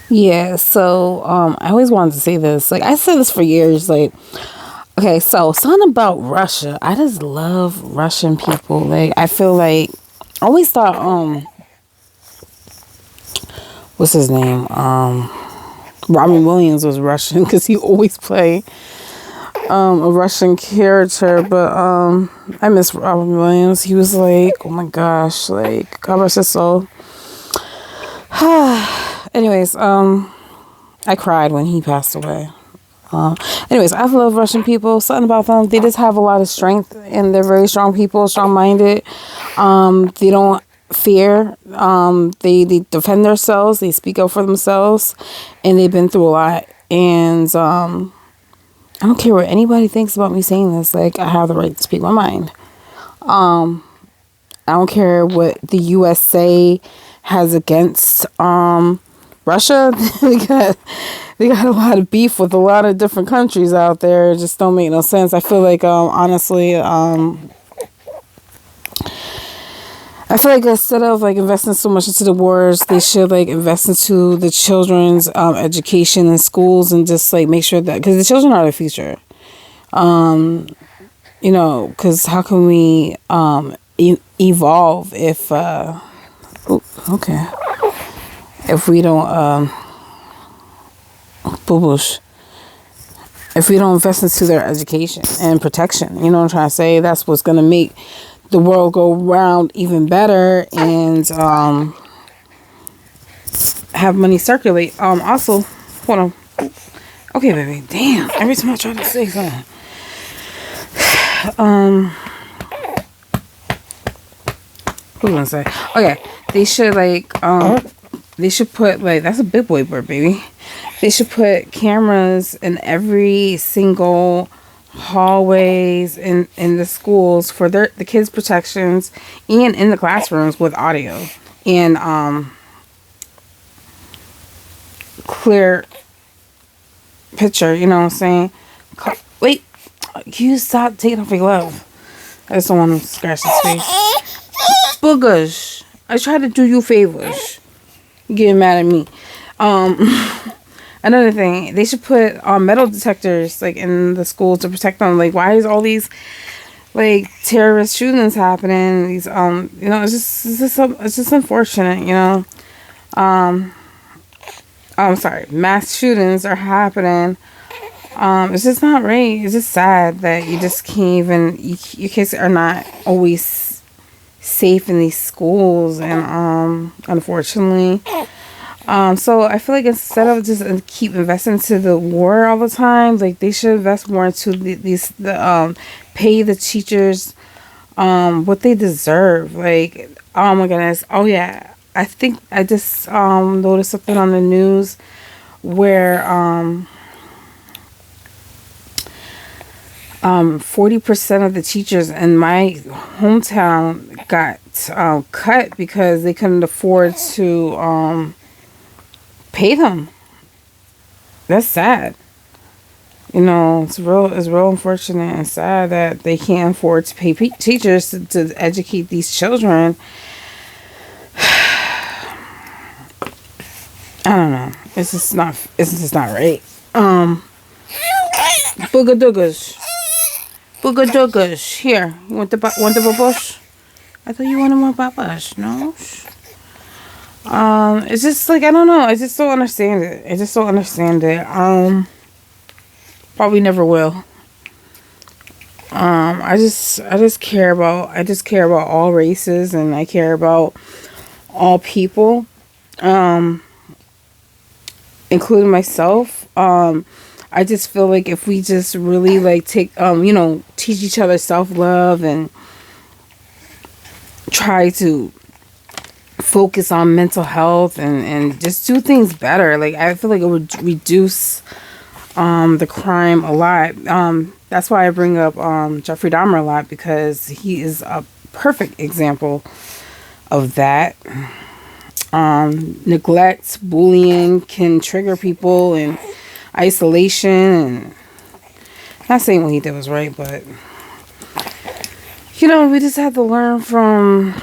Yeah, so I always wanted to say this. Like I said this for years. Like, okay, so something about Russia. I just love Russian people. Like I feel like I always thought what's his name? Robin Williams was Russian because he always play a Russian character. But I miss Robin Williams. He was like, oh my gosh, like God rest his soul. Anyways, I cried when he passed away. Anyways, I love Russian people. Something about them, they just have a lot of strength and they're very strong people, strong minded. They don't fear. They defend themselves. They speak up for themselves, and they've been through a lot. And I don't care what anybody thinks about me saying this. Like I have the right to speak my mind. I don't care what the USA has against Russia. they got a lot of beef with a lot of different countries out there. It just don't make no sense. I feel like honestly, I feel like instead of like investing so much into the wars, they should like invest into the children's education in schools and just like make sure that because the children are the future. Because how can we evolve if okay, if we don't boo-boosh, if we don't invest into their education and protection. You know what I'm trying to say? That's what's gonna make the world go round even better and have money circulate. Also, hold on. Okay, baby. Damn. Every time I try to say something. Who's gonna say? Okay. They should they should put like that's a big boy bird, baby. They should put cameras in every single hallways in the schools for the kids' protections and in the classrooms with audio and clear picture. You know what I'm saying? Wait, you stop taking off your glove. I just don't want to scratch his face. Boogers. I try to do you favors. You getting mad at me. Another thing, they should put metal detectors like in the schools to protect them. Like, why is all these like terrorist shootings happening? These it's just unfortunate. I'm sorry, mass shootings are happening. It's just not right. It's just sad that you just can't even. Your kids are not always safe in these schools, and unfortunately. So I feel like instead of just keep investing into the war all the time, like they should invest more into pay the teachers what they deserve. Like, oh my goodness. Oh yeah. I think I just noticed something on the news where 40% of the teachers in my hometown got cut because they couldn't afford to pay them. That's sad. It's real unfortunate and sad that they can't afford to pay teachers to educate these children. I don't know. It's just not right. Boogadoogers. Boogadoogers. Here. You want the babush? I thought you wanted more babush. No? It's just like I don't know. I just don't understand it. Probably never will. I just care about all races and I care about all people, including myself. I just feel like if we just really like take teach each other self-love and try to focus on mental health and just do things better. Like I feel like it would reduce the crime a lot. That's why I bring up Jeffrey Dahmer a lot because he is a perfect example of that. Neglect, bullying can trigger people and isolation. And not saying what he did was right, but we just have to learn from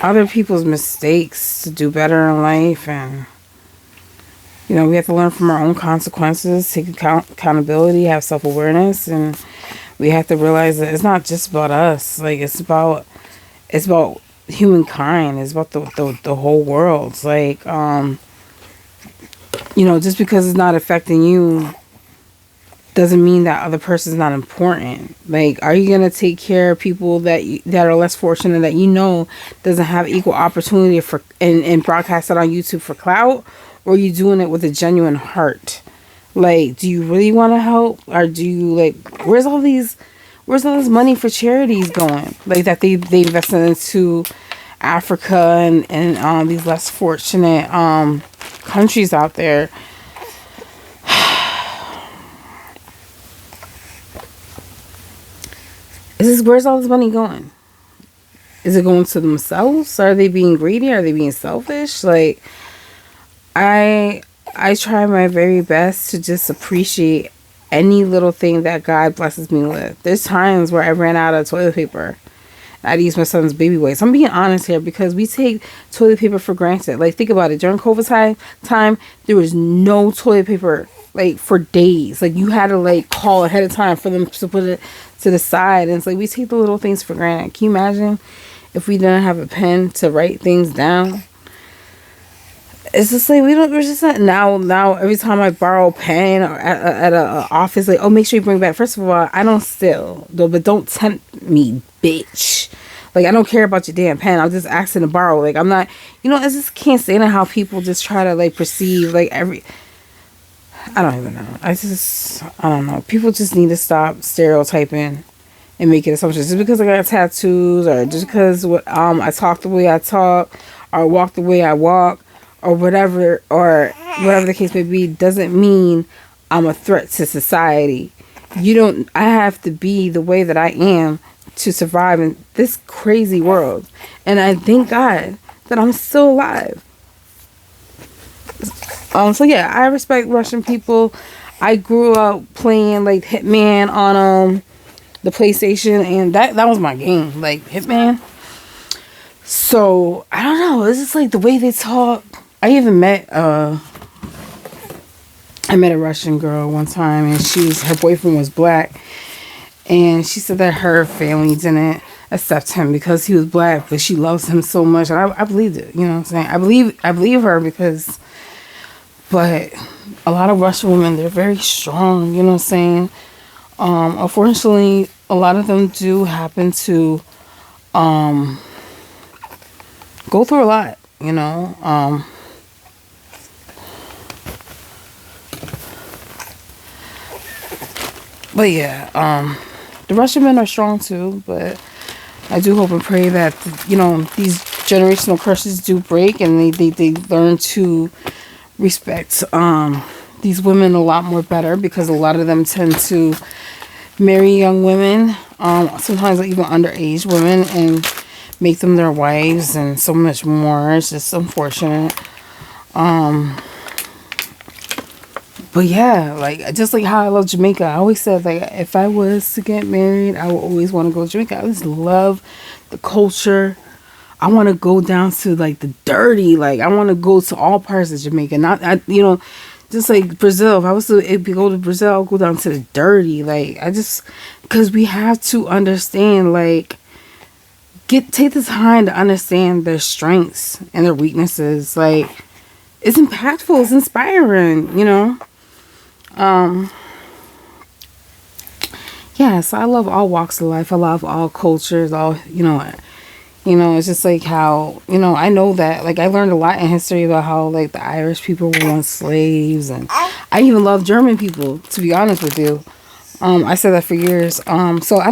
other people's mistakes to do better in life. And You know, we have to learn from our own consequences, take accountability, have self-awareness, and we have to realize that it's not just about us. Like, it's about humankind. It's about the whole world. It's like, you know, just because it's not affecting you doesn't mean that other person's not important. Like, are you gonna take care of people that are less fortunate, that you know doesn't have equal opportunity for, and broadcast it on YouTube for clout, or are you doing it with a genuine heart? Like, do you really want to help, or do you, like, where's all this money for charities going? Like, that they invested into Africa and these less fortunate countries out there. Where's all this money going? Is it going to themselves? Are they being greedy? Are they being selfish? Like, I try my very best to just appreciate any little thing that God blesses me with. There's times where I ran out of toilet paper. I'd use my son's baby wipes. I'm being honest here, because we take toilet paper for granted. Like, think about it. During COVID time, there was no toilet paper, like, for days. Like, you had to, like, call ahead of time for them to put it to the side. And it's like, we take the little things for granted. Can you imagine if we didn't have a pen to write things down? It's just like, we're just not, now every time I borrow a pen or at a office, like, oh, make sure you bring it back. First of all, I don't steal, though, but don't tempt me, bitch. Like, I don't care about your damn pen. I'm just asking to borrow. Like, I'm not, you know, I just can't stand it how people just try to, like, perceive, like, I don't even know. I don't know. People just need to stop stereotyping and making assumptions. Just because I got tattoos, or just because I talk the way I talk, or walk the way I walk, or whatever the case may be, doesn't mean I'm a threat to society. I have to be the way that I am to survive in this crazy world. And I thank God that I'm still alive. So yeah, I respect Russian people. I grew up playing, like, Hitman on the PlayStation, and that was my game, like, Hitman. So I don't know, it's just like the way they talk. I even met a Russian girl one time, and her boyfriend was black, and she said that her family didn't accept him because he was black, but she loves him so much, and I believed it. You know what I'm saying? I believe her, because, but a lot of Russian women, they're very strong. You know what I'm saying? Unfortunately, a lot of them do happen to go through a lot. You know. But yeah, the Russian men are strong too, but I do hope and pray that, you know, these generational curses do break, and they learn to respect these women a lot more better, because a lot of them tend to marry young women, sometimes even underage women, and make them their wives and so much more. It's just unfortunate. But yeah, like, just like how I love Jamaica. I always said, like, if I was to get married, I would always want to go to Jamaica. I just love the culture. I want to go down to, like, the dirty. Like, I want to go to all parts of Jamaica. Just like Brazil. If I was to go to Brazil, I'll go down to the dirty. Like, because we have to understand, like, take the time to understand their strengths and their weaknesses. Like, it's impactful. It's inspiring, you know. Yeah, so I love all walks of life. I love all cultures, it's just like how, I know that, like, I learned a lot in history about how, like, the Irish people were once slaves, and I even love German people, to be honest with you. I said that for years. So I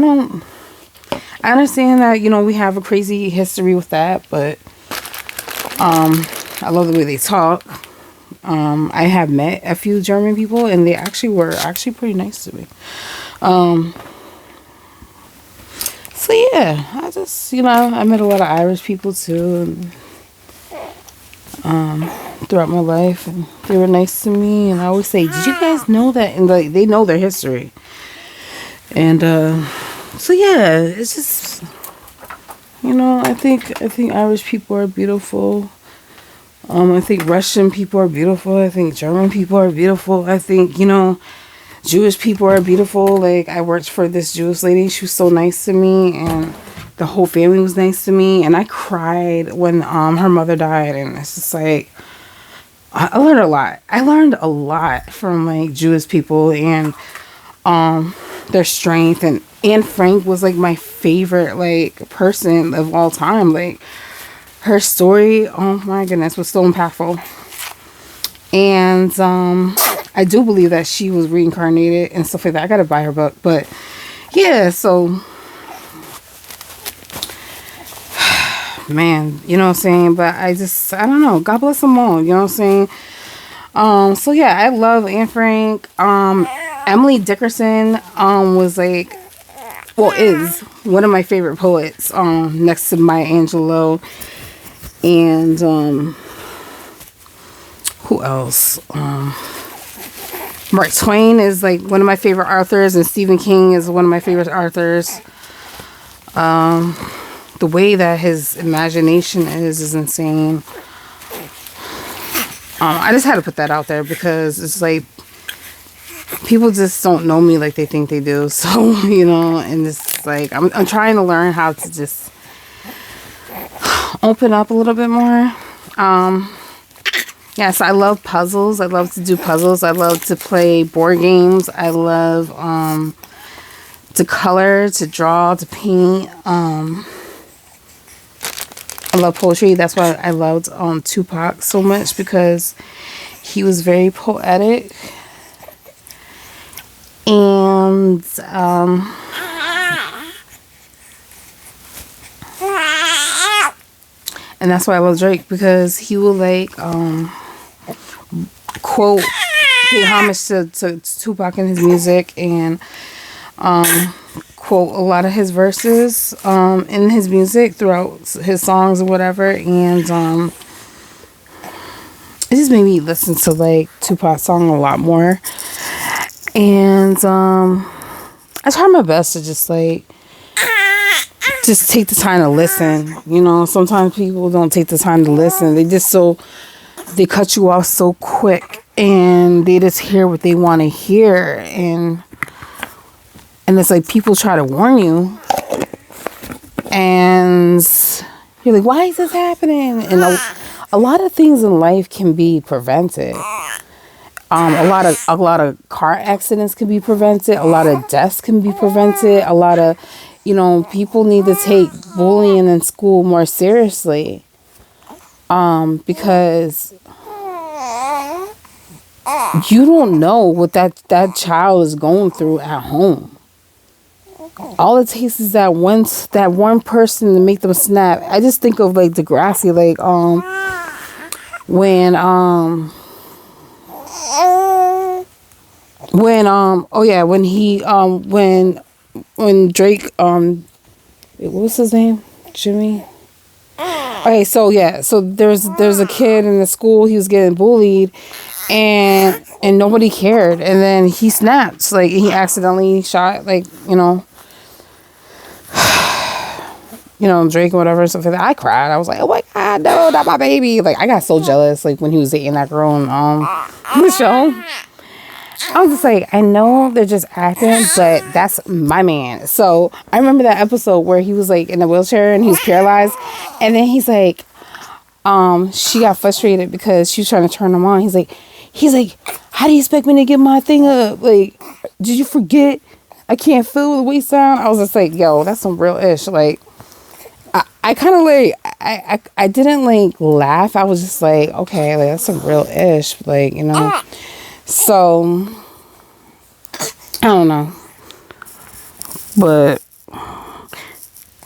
understand that, we have a crazy history with that, but, I love the way they talk. I have met a few German people, and they were pretty nice to me. So yeah, I just, I met a lot of Irish people too, and, throughout my life, and they were nice to me. And I always say, did you guys know that? And, like, they know their history. And, so yeah, it's just, I think Irish people are beautiful. I think Russian people are beautiful. I think German people are beautiful. I think, Jewish people are beautiful. Like, I worked for this Jewish lady. She was so nice to me, and the whole family was nice to me. And I cried when her mother died. And it's just like, I learned a lot. I learned a lot from like Jewish people and their strength. And Anne Frank was like my favorite like person of all time. Like, her story, oh my goodness, was so impactful. And I do believe that she was reincarnated and stuff like that. I gotta buy her book. But yeah, so man, you know what I'm saying? But I don't know. God bless them all, you know what I'm saying? So yeah, I love Anne Frank. Emily Dickinson was like, well, is one of my favorite poets, next to Maya Angelou. And who else? Mark Twain is like one of my favorite authors, and Stephen King is one of my favorite authors. The way that his imagination is insane. I just had to put that out there because it's like people just don't know me like they think they do. So, and it's like I'm trying to learn how to just open up a little bit more. Yes, I love puzzles. I love to do puzzles. I love to play board games. I love to color, to draw, to paint. I love poetry. That's why I loved Tupac so much, because he was very poetic. And that's why I love Drake, because he will like quote, pay homage to Tupac in his music, and quote a lot of his verses in his music throughout his songs or whatever. And it just made me listen to like Tupac's song a lot more. And I try my best to just take the time to listen. Sometimes people don't take the time to listen. They cut you off so quick, and they just hear what they want to hear. And it's like people try to warn you, and you're like, why is this happening? And a lot of things in life can be prevented. A lot of car accidents can be prevented. A lot of deaths can be prevented. A lot of, people need to take bullying in school more seriously. Because you don't know what that child is going through at home. All it takes is that one person to make them snap. I just think of like Degrassi, like when Drake what was his name? Jimmy. Okay, so there's a kid in the school, he was getting bullied, and nobody cared, and then he snapped, like he accidentally shot Drake or whatever, stuff like that. I cried. I was like, oh my god, no, not my baby. Like, I got so jealous, like when he was dating that girl on the show. I was just like, I know they're just acting, but that's my man. So I remember that episode where he was like in a wheelchair and he was paralyzed, and then he's like, she got frustrated because she was trying to turn him on. He's like, how do you expect me to get my thing up? Like, did you forget I can't feel the waist down? I was just like, yo, that's some real ish. Like, I kind of like, I didn't like laugh. I was just like, okay, like that's some real ish. Like, so I don't know. But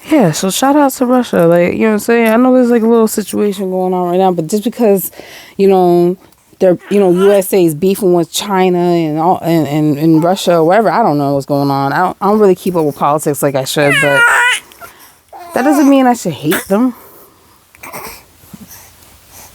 yeah, so shout out to Russia. Like, you know what I'm saying? I know there's like a little situation going on right now, but just because, they're, USA is beefing with China and Russia or whatever, I don't know what's going on. I don't really keep up with politics like I should, but that doesn't mean I should hate them.